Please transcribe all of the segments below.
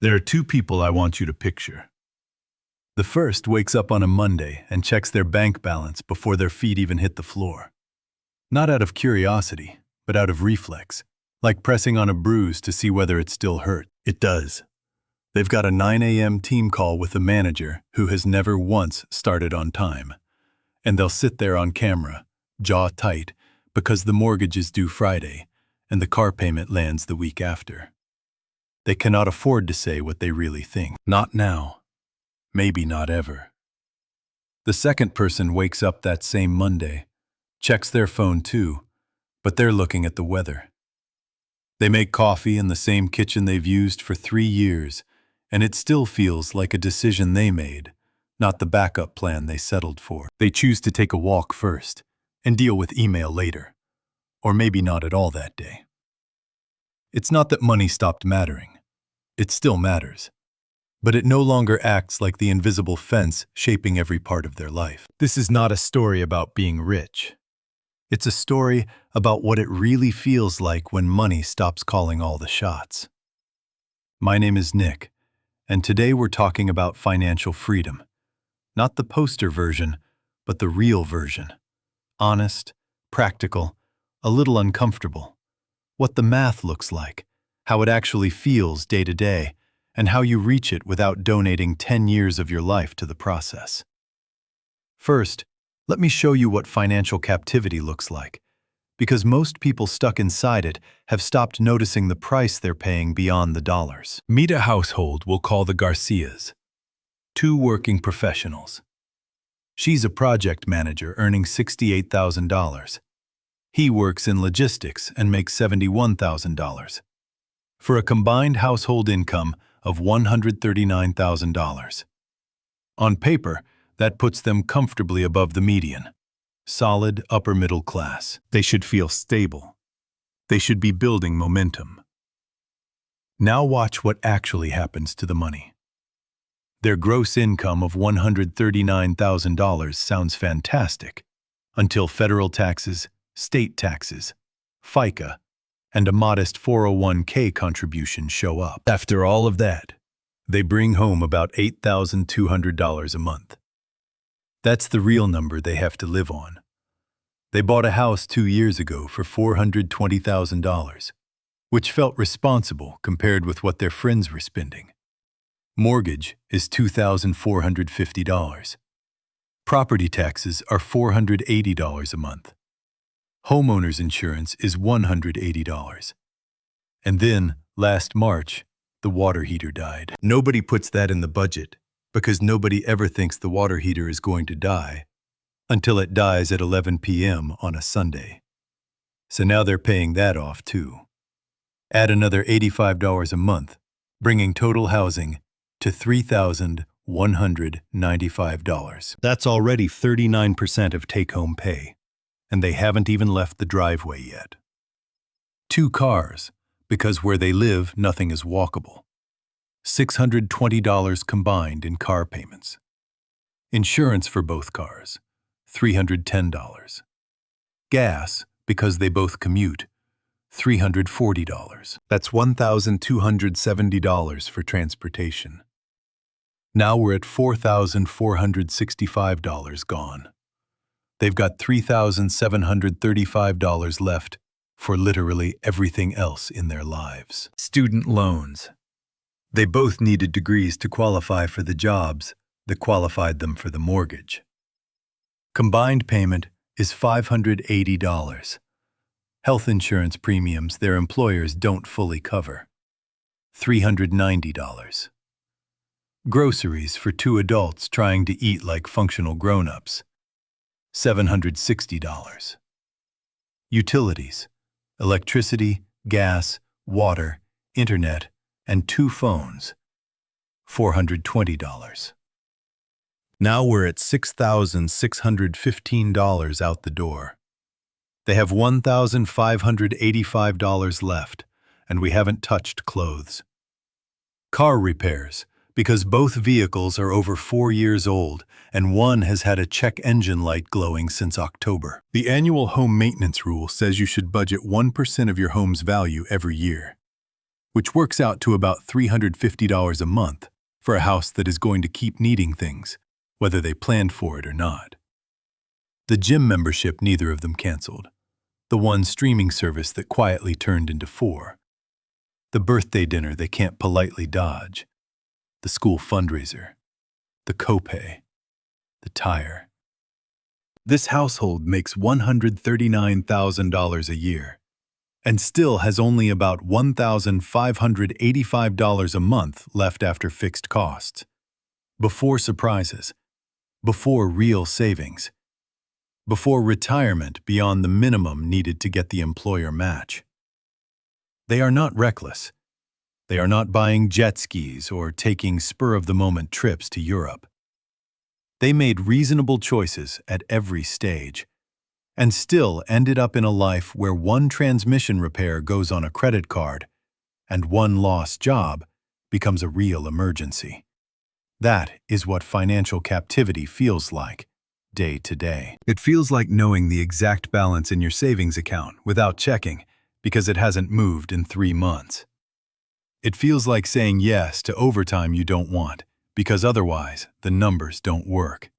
There are two people I want you to picture. The first wakes up on a Monday and checks their bank balance before their feet even hit the floor. Not out of curiosity, but out of reflex, like pressing on a bruise to see whether it still hurt. It does. They've got a 9 a.m. team call with a manager who has never once started on time. And they'll sit there on camera, jaw tight, because the mortgage is due Friday and the car payment lands the week after. They cannot afford to say what they really think. Not now. Maybe not ever. The second person wakes up that same Monday, checks their phone too, but they're looking at the weather. They make coffee in the same kitchen they've used for 3 years, and it still feels like a decision they made, not the backup plan they settled for. They choose to take a walk first and deal with email later, or maybe not at all that day. It's not that money stopped mattering. It still matters. But it no longer acts like the invisible fence shaping every part of their life. This is not a story about being rich. It's a story about what it really feels like when money stops calling all the shots. My name is Nick, and today we're talking about financial freedom. Not the poster version, but the real version. Honest, practical, a little uncomfortable. What the math looks like, how it actually feels day to day, and how you reach it without donating 10 years of your life to the process. First, let me show you what financial captivity looks like, because most people stuck inside it have stopped noticing the price they're paying beyond the dollars. Meet a household we'll call the Garcias. 2 working professionals. She's a project manager earning $68,000. He works in logistics and makes $71,000. For a combined household income of $139,000. On paper, that puts them comfortably above the median. Solid upper middle class. They should feel stable. They should be building momentum. Now watch what actually happens to the money. Their gross income of $139,000 sounds fantastic, until federal taxes, state taxes, FICA, and a modest 401k contribution show up. After all of that, they bring home about $8,200 a month. That's the real number they have to live on. They bought a house 2 years ago for $420,000, which felt responsible compared with what their friends were spending. Mortgage is $2,450. Property taxes are $480 a month. Homeowner's insurance is $180. And then, last March, the water heater died. Nobody puts that in the budget because nobody ever thinks the water heater is going to die until it dies at 11 p.m. on a Sunday. So now they're paying that off too. Add another $85 a month, bringing total housing to $3,195. That's already 39% of take-home pay. And they haven't even left the driveway yet. 2 cars, because where they live, nothing is walkable. $620 combined in car payments. Insurance for both cars, $310. Gas, because they both commute, $340. That's $1,270 for transportation. Now we're at $4,465 gone. They've got $3,735 left for literally everything else in their lives. Student loans. They both needed degrees to qualify for the jobs that qualified them for the mortgage. Combined payment is $580. Health insurance premiums their employers don't fully cover. $390. Groceries for 2 adults trying to eat like functional grown-ups. $760. Utilities, electricity, gas, water, internet, and 2 phones, $420. Now we're at $6,615 out the door. They have $1,585 left, and we haven't touched clothes. Car repairs, because both vehicles are over 4 years old and one has had a check engine light glowing since October. The annual home maintenance rule says you should budget 1% of your home's value every year. which works out to about $350 a month for a house that is going to keep needing things, whether they planned for it or not. The gym membership neither of them canceled. The one streaming service that quietly turned into 4. The birthday dinner they can't politely dodge. The school fundraiser. The copay. The tire. This household makes $139,000 a year and still has only about $1,585 a month left after fixed costs. Before surprises. Before real savings. Before retirement beyond the minimum needed to get the employer match. They are not reckless. They are not buying jet skis or taking spur-of-the-moment trips to Europe. They made reasonable choices at every stage, and still ended up in a life where one transmission repair goes on a credit card, and one lost job becomes a real emergency. That is what financial captivity feels like, day to day. It feels like knowing the exact balance in your savings account without checking because it hasn't moved in 3 months. It feels like saying yes to overtime you don't want because otherwise the numbers don't work.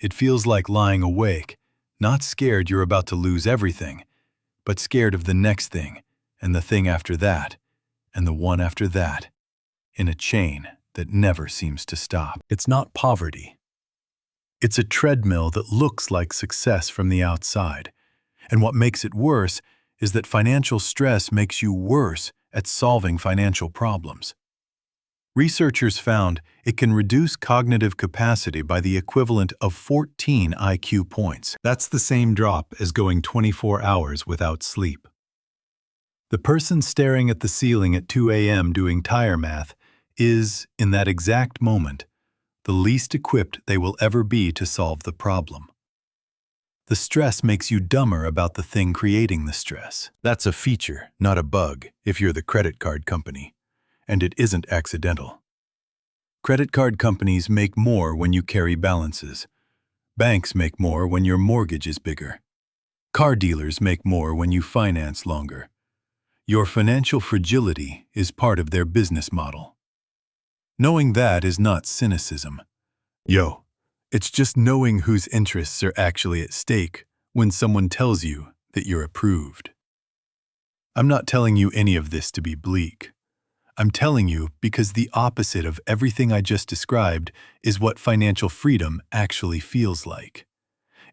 It feels like lying awake, not scared you're about to lose everything, but scared of the next thing and the thing after that and the one after that, in a chain that never seems to stop. It's not poverty. It's a treadmill that looks like success from the outside. And what makes it worse is that financial stress makes you worse at solving financial problems. Researchers found it can reduce cognitive capacity by the equivalent of 14 IQ points. That's the same drop as going 24 hours without sleep. The person staring at the ceiling at 2 a.m. doing tire math is, in that exact moment, the least equipped they will ever be to solve the problem. The stress makes you dumber about the thing creating the stress. That's a feature, not a bug, if you're the credit card company. And it isn't accidental. Credit card companies make more when you carry balances. Banks make more when your mortgage is bigger. Car dealers make more when you finance longer. Your financial fragility is part of their business model. Knowing that is not cynicism. It's just knowing whose interests are actually at stake when someone tells you that you're approved. I'm not telling you any of this to be bleak. I'm telling you because the opposite of everything I just described is what financial freedom actually feels like.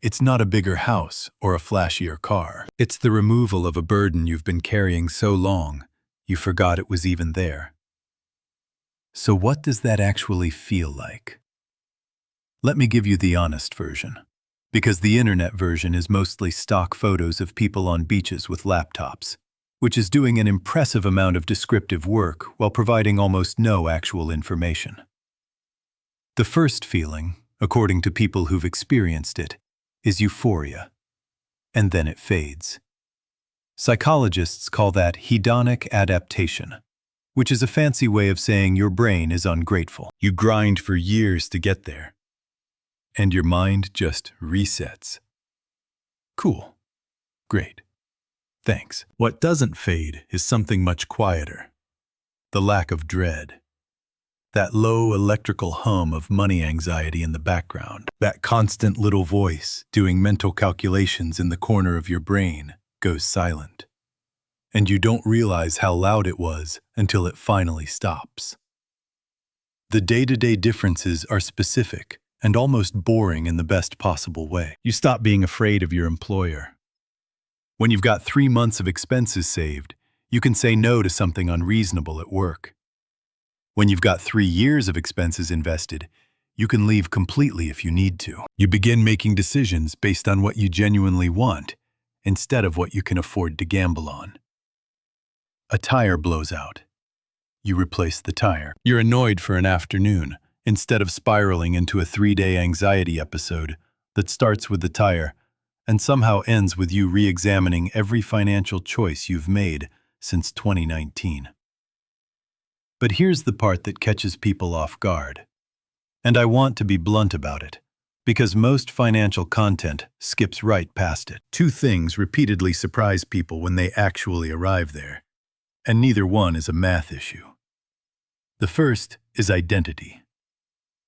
It's not a bigger house or a flashier car. It's the removal of a burden you've been carrying so long, you forgot it was even there. So what does that actually feel like? Let me give you the honest version, because the internet version is mostly stock photos of people on beaches with laptops, which is doing an impressive amount of descriptive work while providing almost no actual information. The first feeling, according to people who've experienced it, is euphoria, and then it fades. Psychologists call that hedonic adaptation, which is a fancy way of saying your brain is ungrateful. You grind for years to get there, and your mind just resets. Cool. Great. Thanks. What doesn't fade is something much quieter. The lack of dread. That low electrical hum of money anxiety in the background. That constant little voice doing mental calculations in the corner of your brain goes silent. And you don't realize how loud it was until it finally stops. The day-to-day differences are specific and almost boring in the best possible way. You stop being afraid of your employer. When you've got 3 months of expenses saved, you can say no to something unreasonable at work. When you've got 3 years of expenses invested, you can leave completely if you need to. You begin making decisions based on what you genuinely want, instead of what you can afford to gamble on. A tire blows out. You replace the tire. You're annoyed for an afternoon, instead of spiraling into a 3-day anxiety episode that starts with the tire and somehow ends with you re-examining every financial choice you've made since 2019. But here's the part that catches people off guard. And I want to be blunt about it, because most financial content skips right past it. 2 things repeatedly surprise people when they actually arrive there. and neither one is a math issue. The first is identity.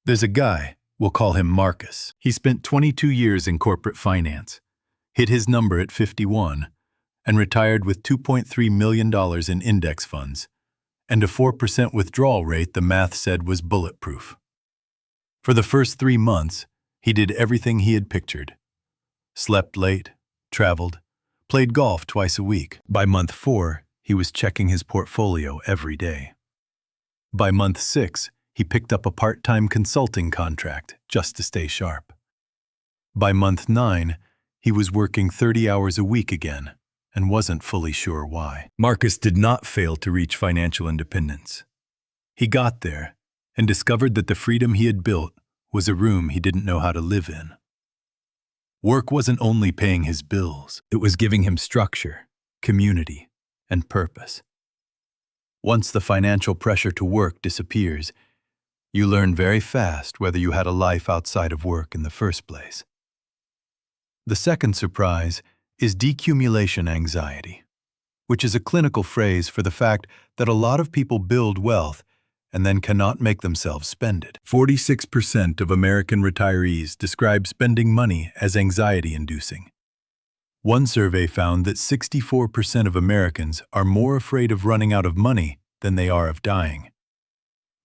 There's a guy, we'll call him Marcus. He spent 22 years in corporate finance, hit his number at 51, and retired with $2.3 million in index funds, and a 4% withdrawal rate the math said was bulletproof. For the first 3 months, he did everything he had pictured. Slept late, traveled, played golf twice a week. By month 4, he was checking his portfolio every day. By month 6, he picked up a part-time consulting contract just to stay sharp. By month 9, he was working 30 hours a week again and wasn't fully sure why. Marcus did not fail to reach financial independence. He got there and discovered that the freedom he had built was a room he didn't know how to live in. Work wasn't only paying his bills, it was giving him structure, community, and purpose. Once the financial pressure to work disappears, you learn very fast whether you had a life outside of work in the first place. The second surprise is decumulation anxiety, which is a clinical phrase for the fact that a lot of people build wealth and then cannot make themselves spend it. 46% of American retirees describe spending money as anxiety-inducing. One survey found that 64% of Americans are more afraid of running out of money than they are of dying.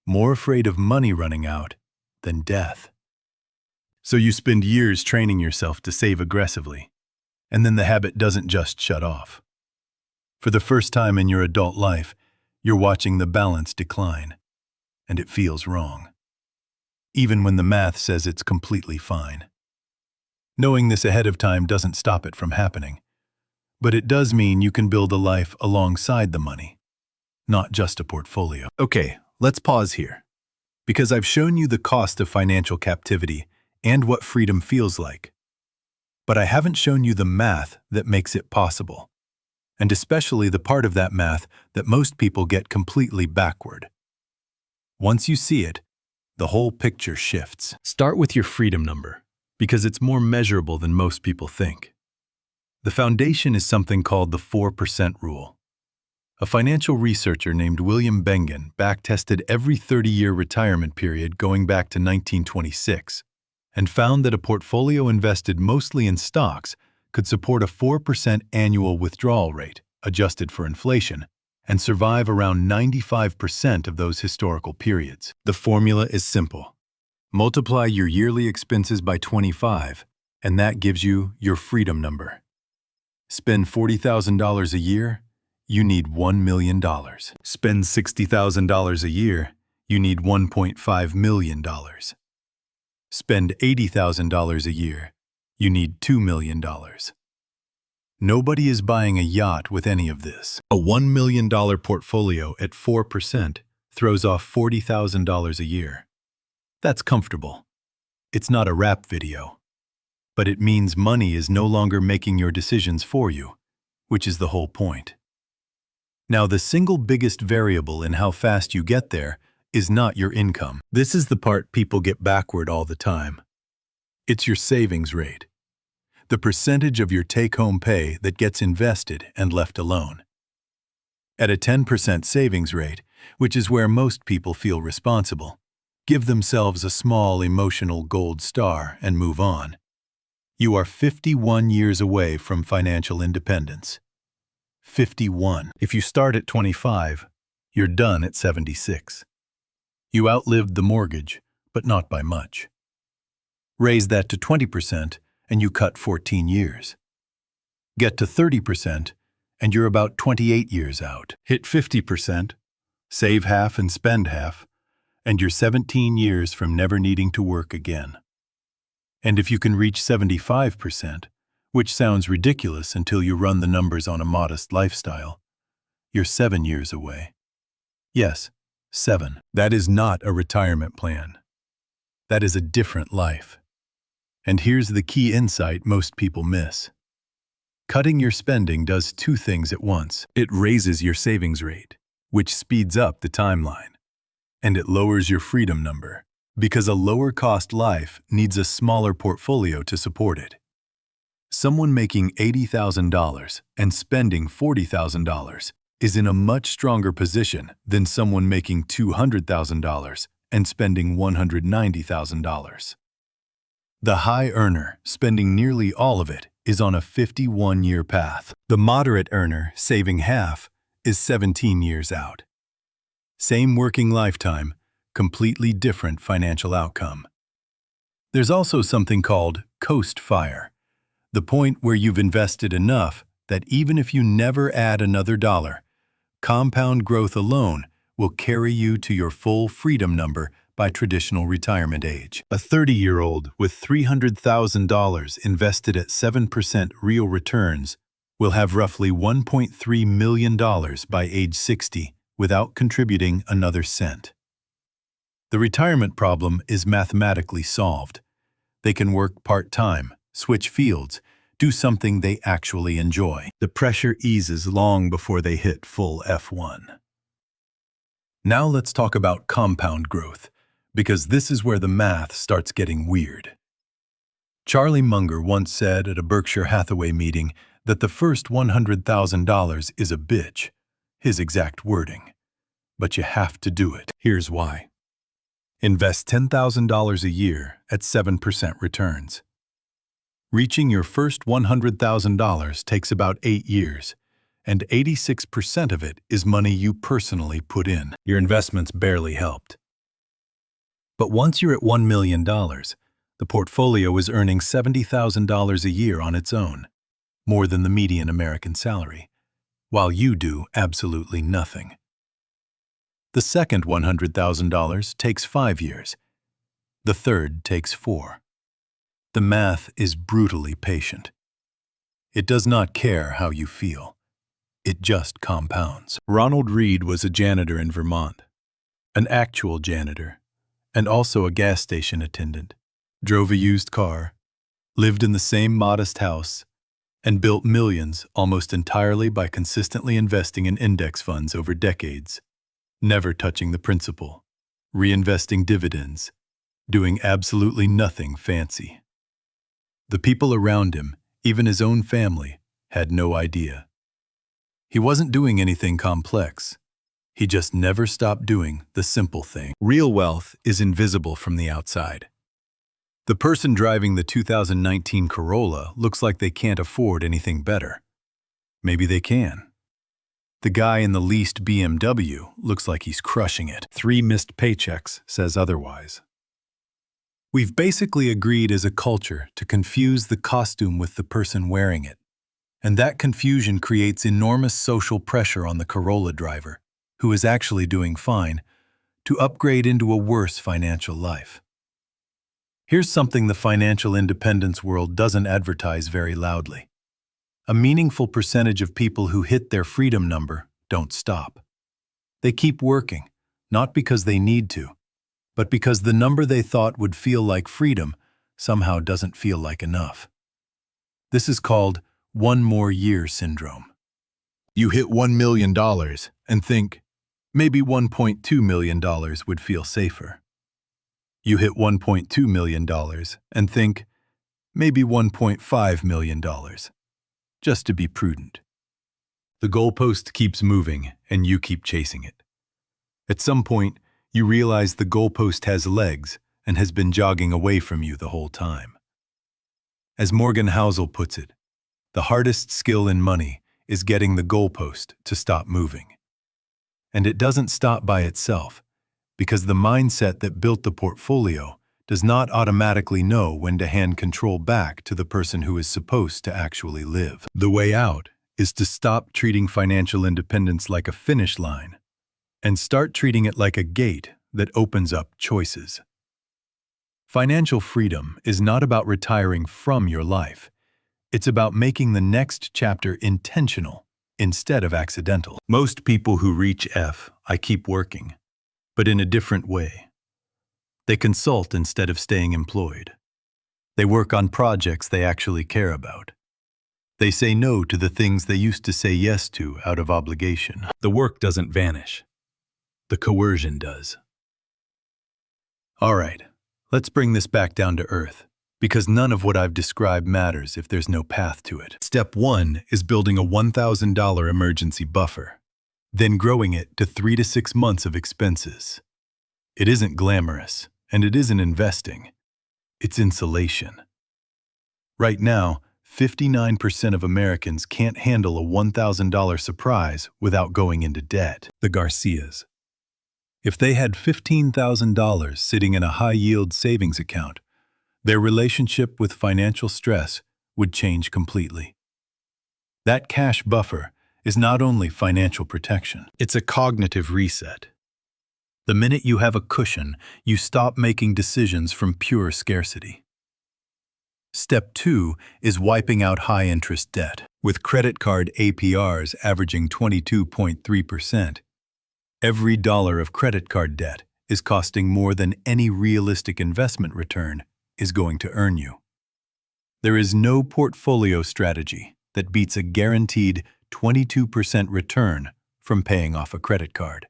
More afraid of money running out than death. So you spend years training yourself to save aggressively, and then the habit doesn't just shut off. For the first time in your adult life, you're watching the balance decline, and it feels wrong, even when the math says it's completely fine. Knowing this ahead of time doesn't stop it from happening, but it does mean you can build a life alongside the money, not just a portfolio. Okay, let's pause here, because I've shown you the cost of financial captivity and what freedom feels like. But I haven't shown you the math that makes it possible, and especially the part of that math that most people get completely backward. Once you see it, the whole picture shifts. Start with your freedom number, because it's more measurable than most people think. The foundation is something called the 4% rule. A financial researcher named William Bengen backtested every 30-year retirement period going back to 1926 and found that a portfolio invested mostly in stocks could support a 4% annual withdrawal rate, adjusted for inflation, and survive around 95% of those historical periods. The formula is simple. Multiply your yearly expenses by 25, and that gives you your freedom number. Spend $40,000 a year, you need $1 million. Spend $60,000 a year, you need $1.5 million. Spend $80,000 a year, you need $2 million. Nobody is buying a yacht with any of this. A $1 million portfolio at 4% throws off $40,000 a year. That's comfortable. It's not a rap video. But it means money is no longer making your decisions for you, which is the whole point. Now, the single biggest variable in how fast you get there is not your income. This is the part people get backward all the time. It's your savings rate. The percentage of your take-home pay that gets invested and left alone. At a 10% savings rate, which is where most people feel responsible, give themselves a small emotional gold star and move on. You are 51 years away from financial independence. 51. If you start at 25, you're done at 76. You outlived the mortgage, but not by much. Raise that to 20%, and you cut 14 years. Get to 30%, and you're about 28 years out. Hit 50%, save half and spend half, and you're 17 years from never needing to work again. And if you can reach 75%, which sounds ridiculous until you run the numbers on a modest lifestyle, you're 7 years away. Yes, 7. That is not a retirement plan. That is a different life. And here's the key insight most people miss. Cutting your spending does two things at once. It raises your savings rate, which speeds up the timeline. And it lowers your freedom number, because a lower-cost life needs a smaller portfolio to support it. Someone making $80,000 and spending $40,000 is in a much stronger position than someone making $200,000 and spending $190,000. The high earner, spending nearly all of it, is on a 51-year path. The moderate earner, saving half, is 17 years out. Same working lifetime, completely different financial outcome. There's also something called coast fire, the point where you've invested enough that even if you never add another dollar, compound growth alone will carry you to your full freedom number by traditional retirement age. A 30-year-old with $300,000 invested at 7% real returns will have roughly $1.3 million by age 60 without contributing another cent. The retirement problem is mathematically solved. They can work part-time, switch fields, do something they actually enjoy. The pressure eases long before they hit full F1. Now let's talk about compound growth, because this is where the math starts getting weird. Charlie Munger once said at a Berkshire Hathaway meeting that the first $100,000 is a bitch, his exact wording. But you have to do it. Here's why. Invest $10,000 a year at 7% returns. Reaching your first $100,000 takes about 8 years, and 86% of it is money you personally put in. Your investments barely helped. But once you're at $1 million, the portfolio is earning $70,000 a year on its own, more than the median American salary, while you do absolutely nothing. The second $100,000 takes 5 years. The third takes 4. The math is brutally patient. It does not care how you feel. It just compounds. Ronald Reed was a janitor in Vermont, an actual janitor, and also a gas station attendant, drove a used car, lived in the same modest house, and built millions almost entirely by consistently investing in index funds over decades, never touching the principal, reinvesting dividends, doing absolutely nothing fancy. The people around him, even his own family, had no idea. He wasn't doing anything complex. He just never stopped doing the simple thing. Real wealth is invisible from the outside. The person driving the 2019 Corolla looks like they can't afford anything better. Maybe they can. The guy in the leased BMW looks like he's crushing it. 3 missed paychecks says otherwise. We've basically agreed as a culture to confuse the costume with the person wearing it. And that confusion creates enormous social pressure on the Corolla driver, who is actually doing fine, to upgrade into a worse financial life. Here's something the financial independence world doesn't advertise very loudly. A meaningful percentage of people who hit their freedom number don't stop. They keep working, not because they need to, but because the number they thought would feel like freedom somehow doesn't feel like enough. This is called one more year syndrome. You hit $1 million and think, maybe $1.2 million would feel safer. You hit $1.2 million and think, maybe $1.5 million, just to be prudent. The goalpost keeps moving and you keep chasing it. At some point, you realize the goalpost has legs and has been jogging away from you the whole time. As Morgan Housel puts it, the hardest skill in money is getting the goalpost to stop moving. And it doesn't stop by itself, because the mindset that built the portfolio does not automatically know when to hand control back to the person who is supposed to actually live. The way out is to stop treating financial independence like a finish line and start treating it like a gate that opens up choices. Financial freedom is not about retiring from your life. It's about making the next chapter intentional instead of accidental. Most people who reach F, I keep working, but in a different way. They consult instead of staying employed. They work on projects they actually care about. They say no to the things they used to say yes to out of obligation. The work doesn't vanish. The coercion does. All right, let's bring this back down to earth, because none of what I've described matters if there's no path to it. Step 1 is building a $1,000 emergency buffer. then growing it to 3 to 6 months of expenses. It isn't glamorous, and it isn't investing. It's insulation. Right now, 59% of Americans can't handle a $1,000 surprise without going into debt. The Garcias. If they had $15,000 sitting in a high-yield savings account, their relationship with financial stress would change completely. That cash buffer is not only financial protection, it's a cognitive reset. The minute you have a cushion, you stop making decisions from pure scarcity. Step 2 is wiping out high-interest debt. With credit card APRs averaging 22.3%, every dollar of credit card debt is costing more than any realistic investment return is going to earn you. There is no portfolio strategy that beats a guaranteed 22% return from paying off a credit card.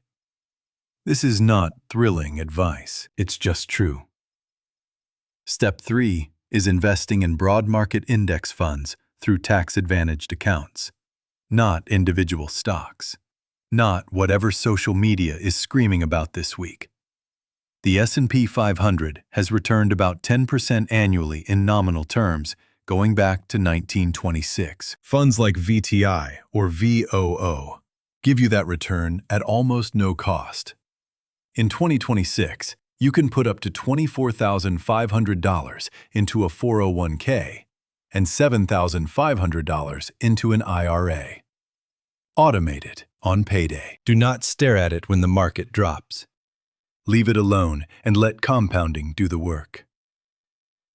This is not thrilling advice, it's just true. Step 3 is investing in broad market index funds through tax-advantaged accounts, not individual stocks, not whatever social media is screaming about this week. The S&P 500 has returned about 10% annually in nominal terms going back to 1926. Funds like VTI or VOO give you that return at almost no cost. In 2026, you can put up to $24,500 into a 401k and $7,500 into an IRA. Automate it on payday. Do not stare at it when the market drops. Leave it alone and let compounding do the work.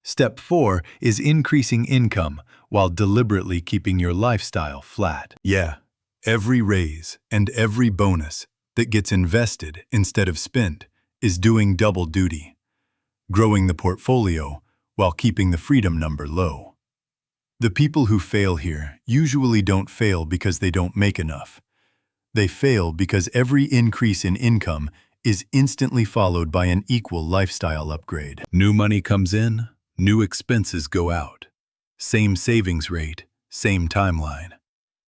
Step 4 is increasing income while deliberately keeping your lifestyle flat. Yeah, every raise and every bonus that gets invested instead of spent is doing double duty, growing the portfolio while keeping the freedom number low. The people who fail here usually don't fail because they don't make enough. They fail because every increase in income is instantly followed by an equal lifestyle upgrade. New money comes in, new expenses go out. Same savings rate, same timeline,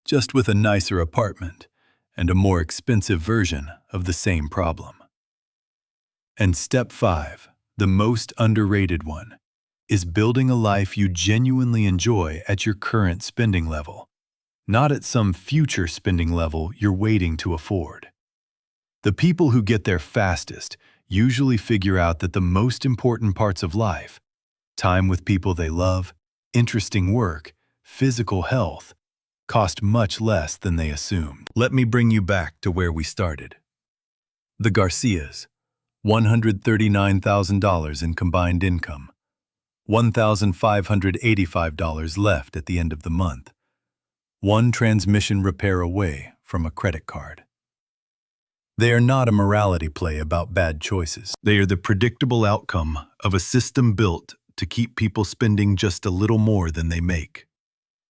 just with a nicer apartment and a more expensive version of the same problem. And step 5, the most underrated one, is building a life you genuinely enjoy at your current spending level, not at some future spending level you're waiting to afford. The people who get there fastest usually figure out that the most important parts of life, time with people they love, interesting work, physical health, cost much less than they assumed. Let me bring you back to where we started. The Garcias, $139,000 in combined income, $1,585 left at the end of the month, one transmission repair away from a credit card. They are not a morality play about bad choices. They are the predictable outcome of a system built to keep people spending just a little more than they make,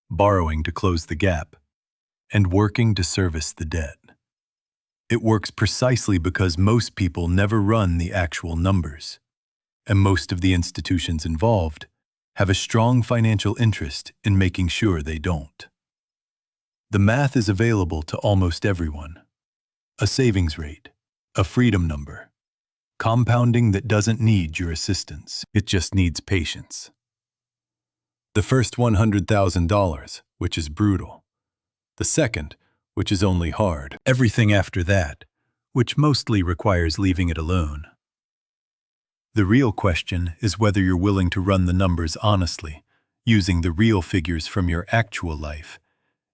borrowing to close the gap, and working to service the debt. It works precisely because most people never run the actual numbers, and most of the institutions involved have a strong financial interest in making sure they don't. The math is available to almost everyone. A savings rate, a freedom number, compounding that doesn't need your assistance. It just needs patience. The first $100,000, which is brutal. The second, which is only hard. Everything after that, which mostly requires leaving it alone. The real question is whether you're willing to run the numbers honestly, using the real figures from your actual life,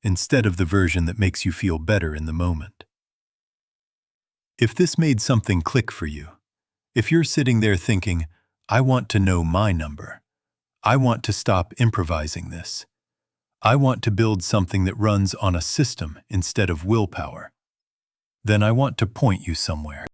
instead of the version that makes you feel better in the moment. If this made something click for you, if you're sitting there thinking, I want to know my number, I want to stop improvising this, I want to build something that runs on a system instead of willpower, then I want to point you somewhere.